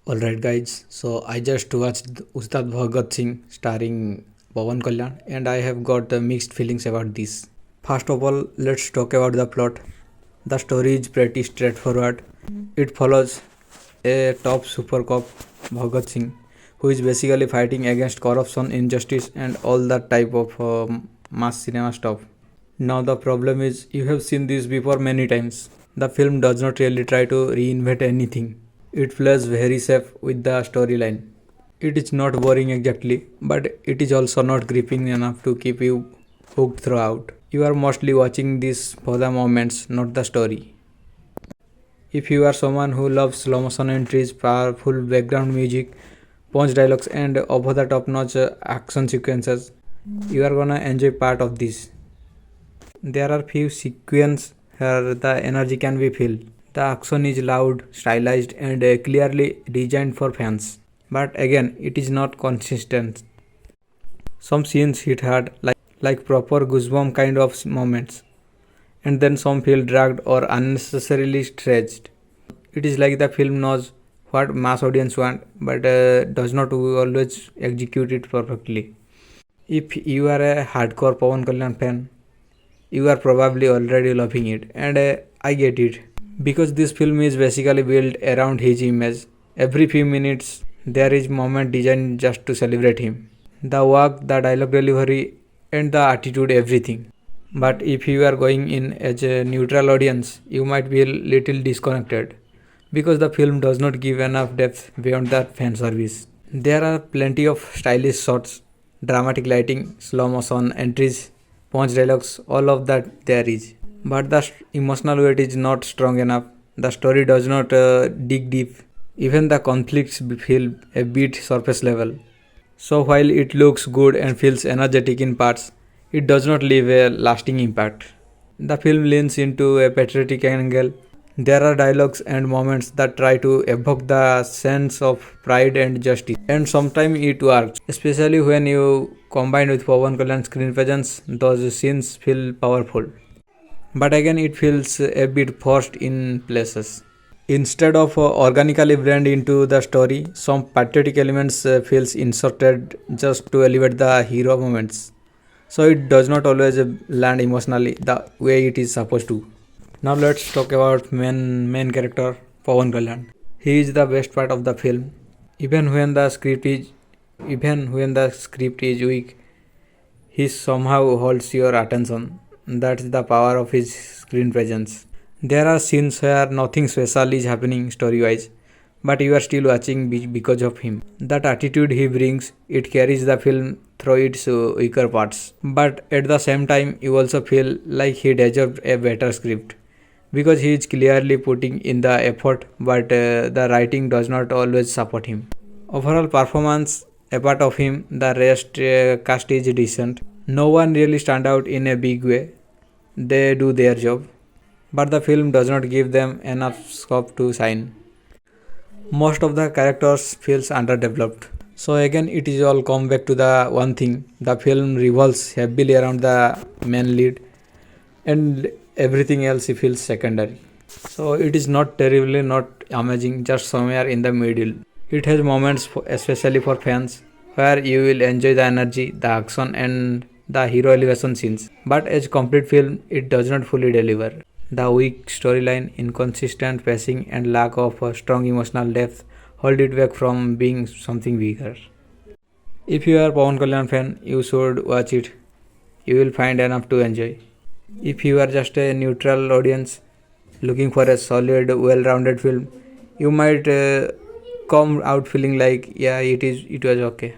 Alright guys, so I just watched Ustaad Bhagt Singh starring Pawan Kalyan and I have got mixed feelings about this. First of all, let's talk about the plot. The story is pretty straightforward. It follows a top super cop, Bhagat Singh, who is basically fighting against corruption, injustice and all that type of mass cinema stuff. Now the problem is, you have seen this before many times. The film does not really try to reinvent anything. It plays very safe with the storyline. It is not boring exactly, but it is also not gripping enough to keep you hooked throughout. You are mostly watching this for the moments, not the story. If you are someone who loves slow motion entries, powerful background music, punch dialogues, and over the top notch action sequences, you are gonna enjoy part of this. There are few sequences where the energy can be felt. The action is loud, stylized, and clearly designed for fans. But again, it is not consistent. Some scenes hit hard, like proper goosebump kind of moments, and then some feel dragged or unnecessarily stretched. It is like the film knows what mass audience want, but does not always execute it perfectly. If you are a hardcore Pawan Kalyan fan, you are probably already loving it, and I get it. Because this film is basically built around his image. Every few minutes there is moment designed just to celebrate him. The work, the dialogue delivery and the attitude, everything. But if you are going in as a neutral audience, you might be a little disconnected because the film does not give enough depth beyond that fan service. There are plenty of stylish shots, dramatic lighting, slow motion entries, punch dialogues, all of that there is. But the emotional weight is not strong enough. The story does not dig deep. Even the conflicts feel a bit surface level. So while it looks good and feels energetic in parts, it does not leave a lasting impact. The film leans into a patriotic angle. There are dialogues and moments that try to evoke the sense of pride and justice. And sometimes it works. Especially when you combine with Pawan Kalyan's screen presence, those scenes feel powerful. But again, it feels a bit forced in places. Instead of organically blend into the story, some patriotic elements feels inserted just to elevate the hero moments. So it does not always land emotionally the way it is supposed to. Now let's talk about main character Pawan Kalyan. He is the best part of the film. Even when the script is weak, he somehow holds your attention. That's the power of his screen presence. There are scenes where nothing special is happening story-wise, but you are still watching because of him. That attitude he brings, it carries the film through its weaker parts. But at the same time, you also feel like he deserved a better script because he is clearly putting in the effort, but the writing does not always support him. Overall performance, apart of him, the rest cast is decent. No one really stand out in a big way. They do their job, but the film does not give them enough scope to shine. Most of the characters feels underdeveloped. So again, it is all come back to the one thing. The film revolves heavily around the main lead, and everything else feels secondary. So it is not terribly not amazing, just somewhere in the middle. It has moments, especially for fans, where you will enjoy the energy, the action, and the hero elevation scenes. But as complete film, it does not fully deliver. The weak storyline, inconsistent pacing, and lack of strong emotional depth hold it back from being something bigger. If you are Pawan Kalyan fan, you should watch it. You will find enough to enjoy. If you are just a neutral audience looking for a solid, well-rounded film, you might come out feeling like, yeah, it was okay.